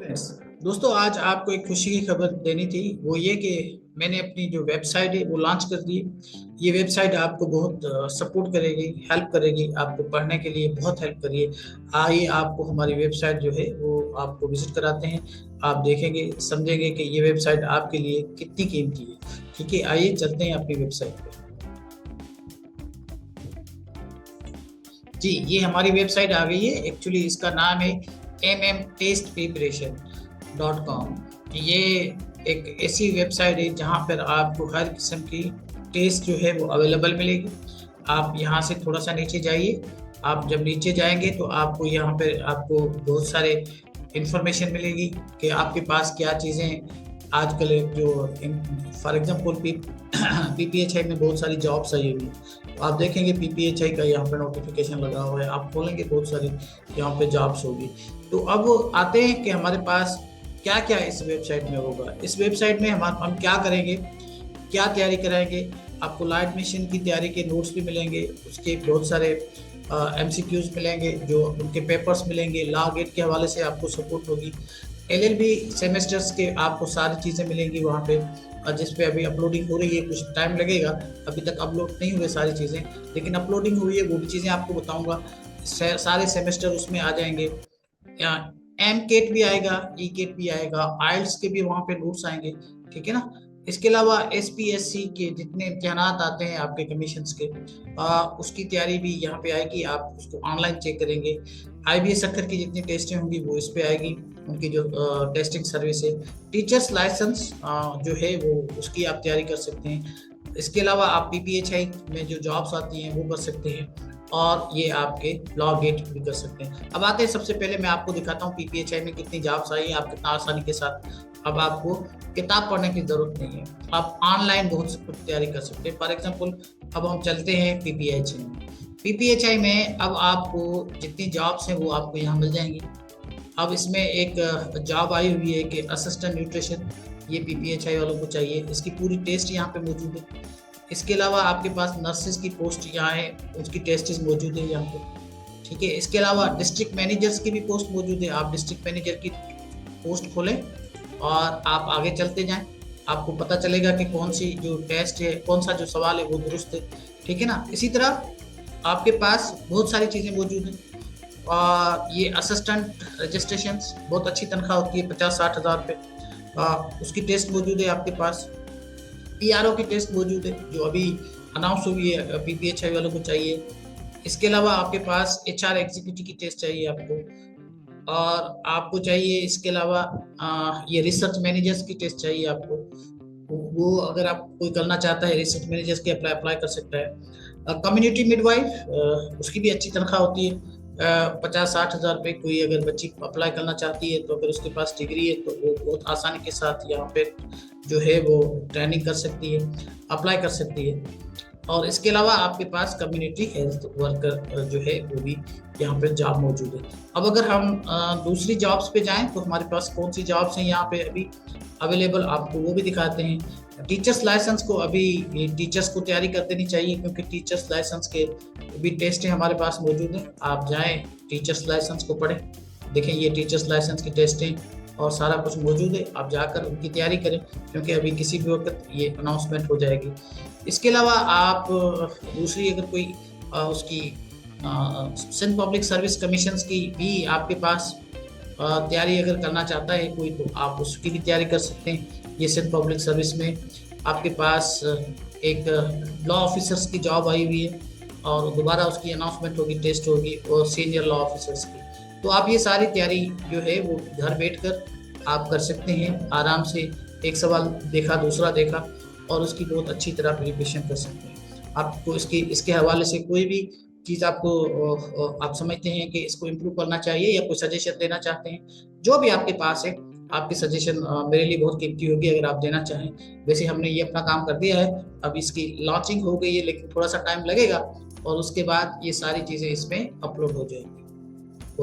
दोस्तों, आज आपको एक खुशी की खबर देनी थी। वो ये कि मैंने अपनी जो वेबसाइट है वो लॉन्च कर दी है। ये वेबसाइट आपको बहुत सपोर्ट करेगी, हेल्प करेगी, आपको पढ़ने के लिए बहुत हेल्प करिए। आइए, आपको हमारी वेबसाइट जो है वो आपको विजिट कराते हैं। आप देखेंगे, समझेंगे कि ये वेबसाइट आपके लिए कितनी कीमती है। ठीक है, आइए चलते हैं अपनी वेबसाइट पे। जी, ये हमारी वेबसाइट आ गई है। एक्चुअली इसका नाम है mmtestpreparation.com। ये एक ऐसी वेबसाइट है जहाँ पर आपको हर किस्म की टेस्ट जो है वो अवेलेबल मिलेगी। आप यहाँ से थोड़ा सा नीचे जाइए। आप जब नीचे जाएंगे तो आपको यहाँ पर आपको बहुत सारे इंफॉर्मेशन मिलेगी कि आपके पास क्या चीज़ें आजकल जो फॉर एग्जांपल पीपीएचआई में बहुत सारी जॉब्स आई हुई हैं। तो आप देखेंगे पीपीएचआई का यहाँ पे नोटिफिकेशन लगा हुआ है। आप खोलेंगे बहुत सारी यहाँ पे जॉब्स होगी। तो अब आते हैं कि हमारे पास क्या क्या इस वेबसाइट में होगा। इस वेबसाइट में हम क्या करेंगे, क्या तैयारी कराएंगे। आपको लाइव मिशन की तैयारी के नोट्स भी मिलेंगे, उसके बहुत सारे एमसीक्यूज मिलेंगे, जो उनके पेपर्स मिलेंगे, लॉ गेट के हवाले से आपको सपोर्ट होगी। एलएलबी सेमेस्टर्स के आपको सारी चीज़ें मिलेंगी वहाँ पे, जिस पे अभी अपलोडिंग हो रही है। कुछ टाइम लगेगा, अभी तक अपलोड नहीं हुए सारी चीज़ें, लेकिन अपलोडिंग हुई है। वो भी चीज़ें आपको बताऊँगा। सारे सेमेस्टर उसमें आ जाएंगे। एम केट भी आएगा, ई केट भी आएगा, आइल्स के भी वहाँ पे नोट्स आएंगे। ठीक है ना। इसके अलावा एसपीएससी के जितने इम्तिहान आते हैं आपके कमीशंस के, उसकी तैयारी भी यहाँ पे आएगी। आप उसको ऑनलाइन चेक करेंगे। आईबीएस अखर की जितनी टेस्टें होंगी वो इस पे आएगी, उनकी जो टेस्टिंग सर्विस है। टीचर्स लाइसेंस जो है वो उसकी आप तैयारी कर सकते हैं। इसके अलावा आप पीपीएचआई में जो जॉब्स आती हैं वो कर सकते हैं, और ये आपके लॉ गेट भी कर सकते हैं। अब आते हैं, सबसे पहले मैं आपको दिखाता हूँ पीपीएचआई में कितनी जॉब्स आई हैं। आप कितना आसानी के साथ, अब आपको किताब पढ़ने की जरूरत नहीं है, आप ऑनलाइन बहुत कुछ तैयारी कर सकते हैं। फॉर एग्जाम्पल, अब हम चलते हैं पीपीएचआई में। पीपीएचआई में अब आपको जितनी जॉब्स हैं वो आपको यहाँ मिल जाएंगी। अब इसमें एक जॉब आई हुई है कि असिस्टेंट न्यूट्रिशन, ये पीपीएचआई वालों को चाहिए। इसकी पूरी टेस्ट यहाँ पे मौजूद है। इसके अलावा आपके पास नर्सेज की पोस्ट यहाँ है, उसकी टेस्ट मौजूद है यहाँ पे। ठीक है। इसके अलावा डिस्ट्रिक्ट मैनेजर्स की भी पोस्ट मौजूद है। आप डिस्ट्रिक्ट मैनेजर की पोस्ट खोलें और आप आगे चलते जाएं, आपको पता चलेगा कि कौन सी जो टेस्ट है, कौन सा जो सवाल है वो दुरुस्त है। ठीक है ना। इसी तरह आपके पास बहुत सारी चीज़ें मौजूद हैं। और ये असिस्टेंट रजिस्ट्रेशन बहुत अच्छी तनख्वाह होती है, 50-60 हज़ार रुपये। उसकी टेस्ट मौजूद है आपके पास। पीआरओ की टेस्ट मौजूद है जो अभी अनाउंस हुई है, पीपीएचआई वालों को चाहिए। इसके अलावा आपके पास एचआर एग्जीक्यूटिव की टेस्ट चाहिए आपको, और आपको चाहिए इसके अलावा ये रिसर्च मैनेजर्स की टेस्ट चाहिए आपको। वो अगर आप कोई करना चाहता है रिसर्च मैनेजर्स की, अप्लाई कर सकता है। कम्युनिटी मिडवाइफ, उसकी भी अच्छी तनख्वाह होती है, 50-60 हज़ार रुपये। कोई अगर बच्ची अप्लाई करना चाहती है तो अगर उसके पास डिग्री है तो वो बहुत आसानी के साथ यहाँ पे जो है वो ट्रेनिंग कर सकती है, अप्लाई कर सकती है। और इसके अलावा आपके पास कम्युनिटी हेल्थ वर्कर जो है वो भी यहाँ पे जॉब मौजूद है। अब अगर हम दूसरी जॉब्स पे जाएं तो हमारे पास कौन सी जॉब्स हैं यहाँ पे अभी अवेलेबल, आपको वो भी दिखाते हैं। टीचर्स लाइसेंस को अभी टीचर्स को तैयारी कर देनी चाहिए, क्योंकि टीचर्स लाइसेंस के भी टेस्टें हमारे पास मौजूद हैं। आप जाएं, टीचर्स लाइसेंस को पढ़ें, देखें ये टीचर्स लाइसेंस की टेस्टें और सारा कुछ मौजूद है। आप जाकर उनकी तैयारी करें, क्योंकि अभी किसी भी वक्त ये अनाउंसमेंट हो जाएगी। इसके अलावा आप दूसरी अगर कोई उसकी सिंध पब्लिक सर्विस कमीशन की भी आपके पास तैयारी अगर करना चाहता है कोई, तो आप उसकी भी तैयारी कर सकते हैं। ये सिंध पब्लिक सर्विस में आपके पास एक लॉ ऑफिसर्स की जॉब आई हुई है, और दोबारा उसकी अनाउंसमेंट होगी, टेस्ट होगी, और सीनियर लॉ ऑफिसर्स की। तो आप ये सारी तैयारी जो है वो घर बैठकर आप कर सकते हैं आराम से। एक सवाल देखा, दूसरा देखा, और उसकी बहुत अच्छी तरह प्रिपरेशन कर सकते हैं। आपको इसके हवाले से कोई भी चीज़ आपको आप समझते हैं कि इसको इम्प्रूव करना चाहिए या कोई सजेशन देना चाहते हैं, जो भी आपके पास है, आपकी सजेशन मेरे लिए बहुत कीमती होगी अगर आप देना चाहें। वैसे हमने ये अपना काम कर दिया है, अब इसकी लॉन्चिंग हो गई है, लेकिन थोड़ा सा टाइम लगेगा, और उसके बाद ये सारी चीज़ें इसमें अपलोड हो जाएंगी।